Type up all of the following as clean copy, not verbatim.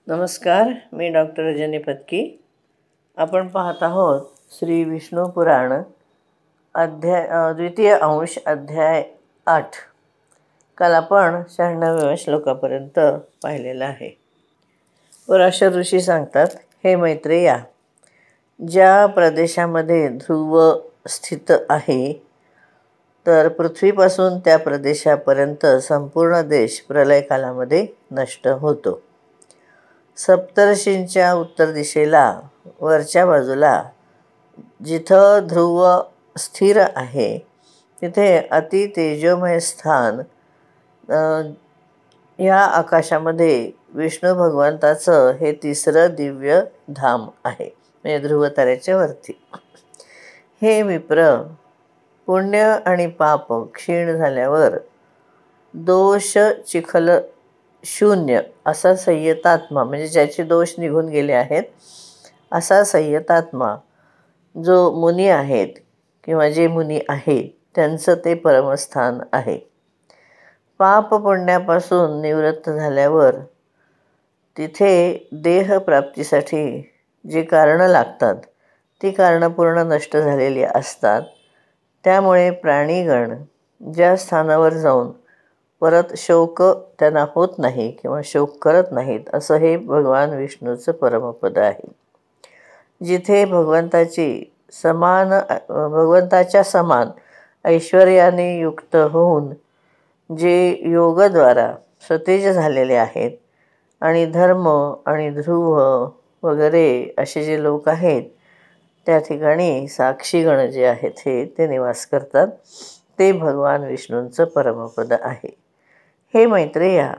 नमस्कार, मी डॉक्टर रजनी पत्की. आपण पाहत आहोत श्री विष्णू पुराण द्वितीय अंश अध्याय 8. काल आपण 96व्या श्लोकापर्यंत पाहिलेला आहे. पराशर ऋषी सांगतात, हे मैत्रेया, ज्या प्रदेशामध्ये ध्रुव स्थित आहे तर पृथ्वीपासून त्या प्रदेशापर्यंत संपूर्ण देश प्रलयकालामध्ये नष्ट होतो. सप्तर्षींच्या उत्तर दिशेला वरच्या बाजूला जिथं ध्रुव स्थिर आहे तिथे अति तेजोमय स्थान या आकाशामध्ये विष्णू भगवंताचं हे तिसरं दिव्य धाम आहे, म्हणजे ध्रुवताऱ्याच्या वरती. हे विप्र, पुण्य आणि पाप क्षीण झाल्यावर दोष चिखल शून्य असा संयतात्मा, म्हणजे ज्याचे दोष निघून गेले आहेत असा संयतात्मा जो मुनी आहेत किंवा जे मुनी आहेत त्यांचं ते परमस्थान आहे. पाप पुण्यापासून निवृत्त झाल्यावर तिथे देहप्राप्तीसाठी जी कारणं लागतात ती कारणं पूर्ण नष्ट झालेली असतात. त्यामुळे प्राणीगण ज्या स्थानावर जाऊन परत शोक त्यांना होत नाही किंवा शोक करत नाहीत असं हे भगवान विष्णूचं परमपद आहे. जिथे भगवंताच्या समान ऐश्वर्याने युक्त होऊन जे योगद्वारा सतेज झालेले आहेत आणि धर्म आणि ध्रुव वगैरे असे जे लोक आहेत त्या ठिकाणी साक्षीगण जे आहेत ते निवास करतात. ते भगवान विष्णूंचं परमपद आहे. हे मैत्रेया,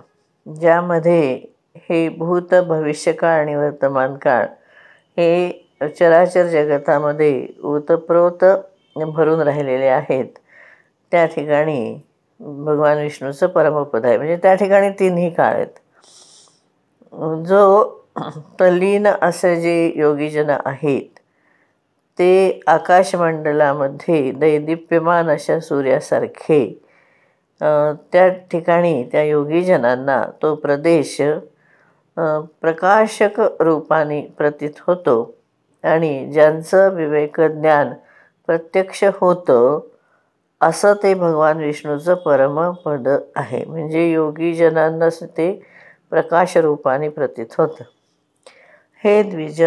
ज्यामध्ये हे भूत भविष्यकाळ आणि वर्तमान काळ हे चराचर जगतामध्ये ओतप्रोत भरून राहिलेले आहेत, त्या ठिकाणी भगवान विष्णूचं परमपद आहे. म्हणजे त्या ठिकाणी तिन्ही काळ आहेत. जो तल्लीन असे जे योगीजन आहेत ते आकाशमंडलामध्ये दैदिप्यमान अशा सूर्यासारखे त्या ठिकाणी त्या योगीजनांना तो प्रदेश प्रकाशक रूपाने प्रतीत होतो आणि ज्यांचं विवेक ज्ञान प्रत्यक्ष होतं असं ते भगवान विष्णूचं परमपद आहे. म्हणजे योगीजनांनाच ते प्रकाश रूपाने प्रतीत होतं. हे द्विज,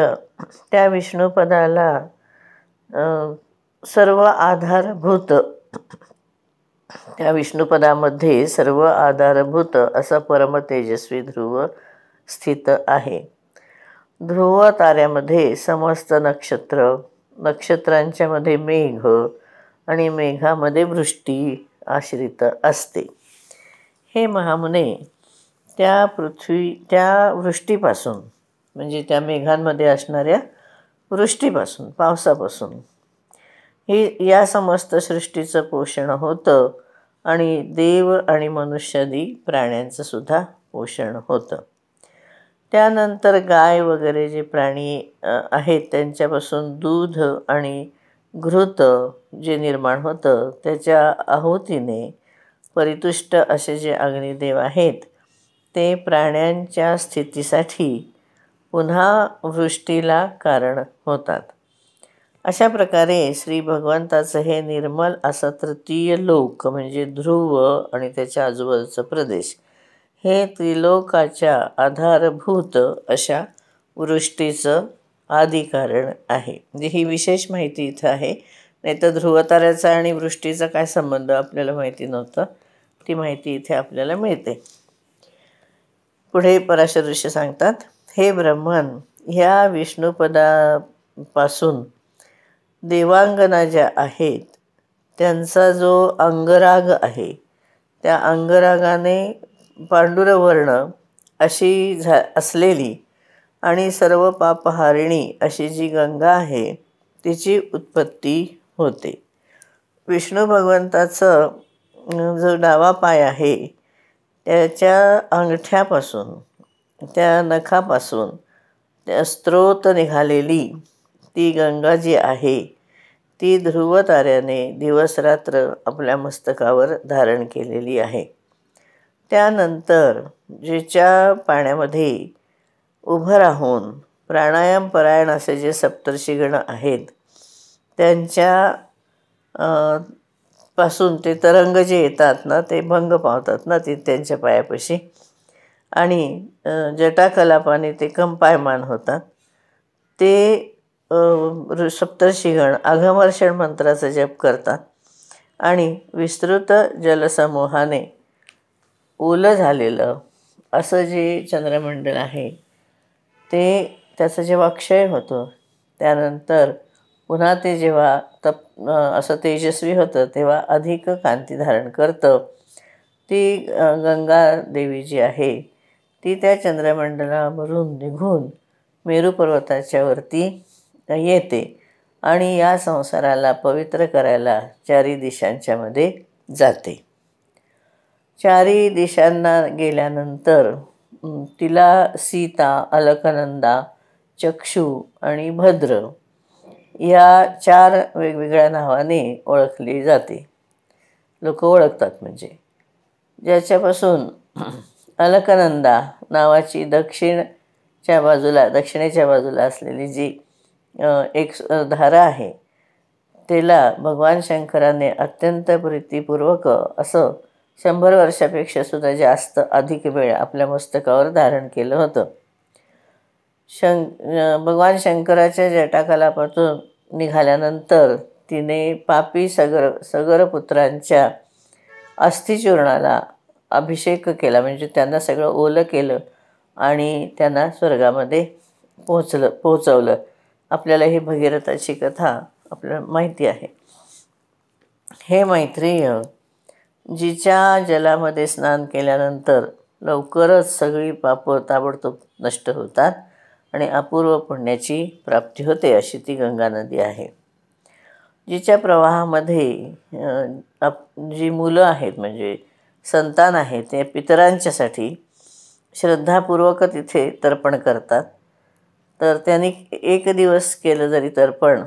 त्या विष्णुपदाला सर्व आधारभूत, त्या विष्णुपदामध्ये सर्व आधारभूत असा परमतेजस्वी ध्रुव स्थित आहे. ध्रुव ताऱ्यामध्ये समस्त नक्षत्रांच्या मध्ये मेघ आणि मेघामध्ये वृष्टी आश्रित असते. हे महामुने, त्या वृष्टीपासून, म्हणजे त्या मेघांमध्ये असणाऱ्या वृष्टीपासून, पावसापासून या समस्त सृष्टीचं पोषण होतं आणि देव आणि मनुष्यादी प्राण्यांचं सुद्धा पोषण होतं. त्यानंतर गाय वगैरे जे प्राणी आहेत त्यांच्यापासून दूध आणि घृत जे निर्माण होतं त्याच्या आहुतीने परितुष्ट असे जे अग्निदेव आहेत ते प्राण्यांच्या स्थितीसाठी पुन्हा वृष्टीला कारण होतात. अशा प्रकारे श्री भगवंताचं हे निर्मल असा तृतीय लोक म्हणजे ध्रुव आणि त्याच्या आजूबाजूचा प्रदेश हे त्रिलोकाच्या आधारभूत अशा वृष्टीचं आदिकारण आहे. म्हणजे ही विशेष माहिती इथं आहे. नाही तर ध्रुवताऱ्याचा आणि वृष्टीचा काय संबंध आपल्याला माहिती नव्हतं. ती माहिती इथे आपल्याला मिळते. पुढे पराशर ऋषी सांगतात, हे ब्रह्मन, ह्या विष्णुपदापासून देवांगना ज्या आहेत त्यांचा जो अंगराग आहे त्या अंगरागाने पांडुरवर्ण अशी असलेली आणि सर्व पापहारिणी अशी जी गंगा आहे तिची उत्पत्ती होते. विष्णू भगवंताचं जो डावा पाय आहे त्याच्या अंगठ्यापासून, त्या नखापासून त्या स्त्रोत निघालेली ती गंगा जी आहे ती ध्रुवताऱ्याने दिवसरात्र आपल्या मस्तकावर धारण केलेली आहे. त्यानंतर जिच्या पाण्यामध्ये उभं राहून प्राणायाम परायण असे जे सप्तर्षिगण आहेत त्यांच्या पासून ते तरंग जे येतात ना ते भंग पावतात ना ते त्यांच्या पायापाशी आणि जटाकलापाने ते कंपायमान होतात. ते सप्तर्षिगण अघमर्षण मंत्राचा जप करतात आणि विस्तृत जलसमूहाने ओलं झालेलं असं जे चंद्रमंडल आहे ते त्याचं जेव्हा क्षय होतो त्यानंतर पुन्हा ते जेव्हा असं तेजस्वी होतं तेव्हा अधिक कांती धारण करतं. ती गंगा देवी जी आहे ती त्या चंद्रमंडलावरून निघून मेरू पर्वताच्या वरती येते आणि या संसाराला पवित्र करायला चारी दिशांच्या मध्ये जाते. चारी दिशांना गेल्यानंतर तिला सीता, अलकनंदा, चक्षु आणि भद्र या 4 वेगवेगळ्या नावाने ओळखली जाते. लोक ओळखतात म्हणजे ज्याच्यापासून अलकनंदा नावाची दक्षिणेच्या बाजूला असलेली जी एक धारा आहे त्याला भगवान शंकराने अत्यंत प्रीतिपूर्वक असं 100 वर्षापेक्षा सुद्धा जास्त अधिक वेळ आपल्या मस्तकावर धारण केलं होतं. भगवान शंकराच्या जटाकलापातून निघाल्यानंतर तिने पापी सगर पुत्रांच्या अस्थिचूर्णाला अभिषेक केला म्हणजे त्यांना सगळं ओलं केलं आणि त्यांना स्वर्गामध्ये पोहोचवलं. आपल्याला ही भगीरथाची कथा आपल्याला माहिती आहे. हे मैत्रेय, जिच्या जलामध्ये स्नान केल्यानंतर लवकरच सगळी पापं ताबडतोब नष्ट होतात आणि अपूर्व पुण्याची प्राप्ती होते अशी ती गंगा नदी आहे. जिच्या प्रवाहामध्ये जी मुलं आहेत म्हणजे संतान आहेत ते पितरांच्यासाठी श्रद्धापूर्वक तिथे तर्पण करतात. तर त्यांनी 1 दिवस केलं जरी तर्पण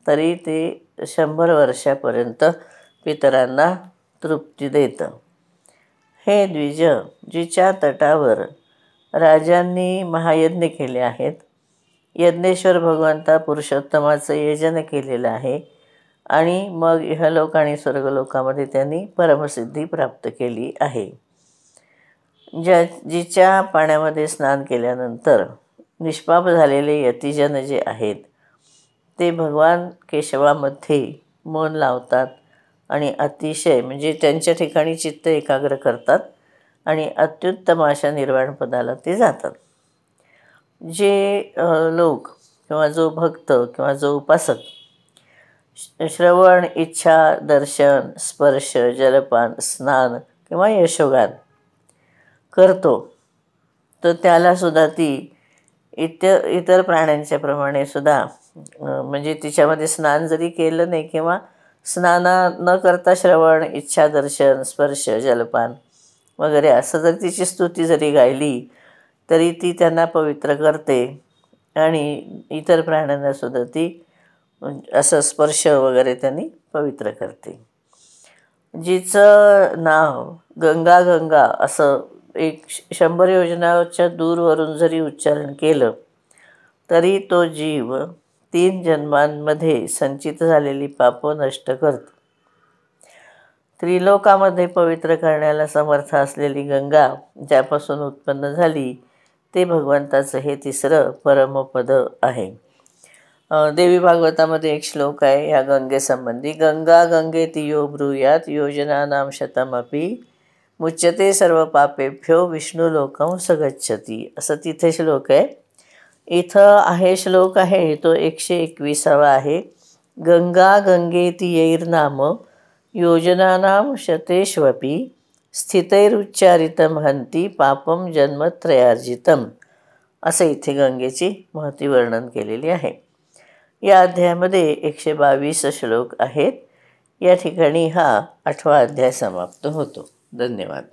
तरी ते 100 वर्षापर्यंत पितरांना तृप्ती देतं. हे द्विज, जिच्या तटावर राजांनी महायज्ञ केले आहेत, यज्ञेश्वर भगवंता पुरुषोत्तमाचं यजन केलेलं आहे आणि मग इहलोक आणि स्वर्गलोकामध्ये त्यांनी परमसिद्धी प्राप्त केली आहे. जिच्या पाण्यामध्ये स्नान केल्यानंतर निष्पाप झालेले यतिजन जे आहेत ते भगवान केशवामध्ये मन लावतात आणि अतिशय म्हणजे त्यांच्या ठिकाणी चित्त एकाग्र करतात आणि अत्युत्तम अशा निर्वाणपदाला ते जातात. जे लोक किंवा जो भक्त किंवा जो उपासक श्रवण, इच्छा, दर्शन, स्पर्श, जलपान, स्नान किंवा यशोगान करतो तर त्यालासुद्धा ती इतर प्राण्यांच्या प्रमाणे सुद्धा म्हणजे तिच्यामध्ये स्नान जरी केलं नाही किंवा स्नान न करता श्रवण, इच्छा, दर्शन, स्पर्श, जलपान वगैरे असं जर तिची स्तुती जरी गायली तरी ती त्यांना पवित्र करते आणि इतर प्राण्यांनासुद्धा ती असं स्पर्श वगैरे त्यांनी पवित्र करते. जिचं नाव गंगा गंगा असं 100 योजनाच्या दूरवरून जरी उच्चारण केलं तरी तो जीव 3 जन्मांमध्ये संचित झालेली पापं नष्ट करतो. त्रिलोकामध्ये पवित्र करण्याला समर्थ असलेली गंगा ज्यापासून उत्पन्न झाली ते भगवंताचं हे 3रं परमपद आहे. देवी भागवतामध्ये एक श्लोक आहे या गंगेसंबंधी. गंगा गंगेति यो ब्रूयात योजनानां शतमपि मुच्यते सर्व पापेभ्यो विष्णुलोकं स गच्छति असं तिथे श्लोक आहे. इथं श्लोक आहे तो 121वा आहे. गंगा गंगेति यैर्नाम योजनानां शतेष्वपि स्थितैरुच्चारितं हन्ति पापं जन्मत्रयार्जितम् असं इथे गंगेची महती वर्णन केलेली आहे. या अध्यायामध्ये 122 श्लोक आहेत. या ठिकाणी हा 8वा अध्याय समाप्त होतो. धन्यवाद.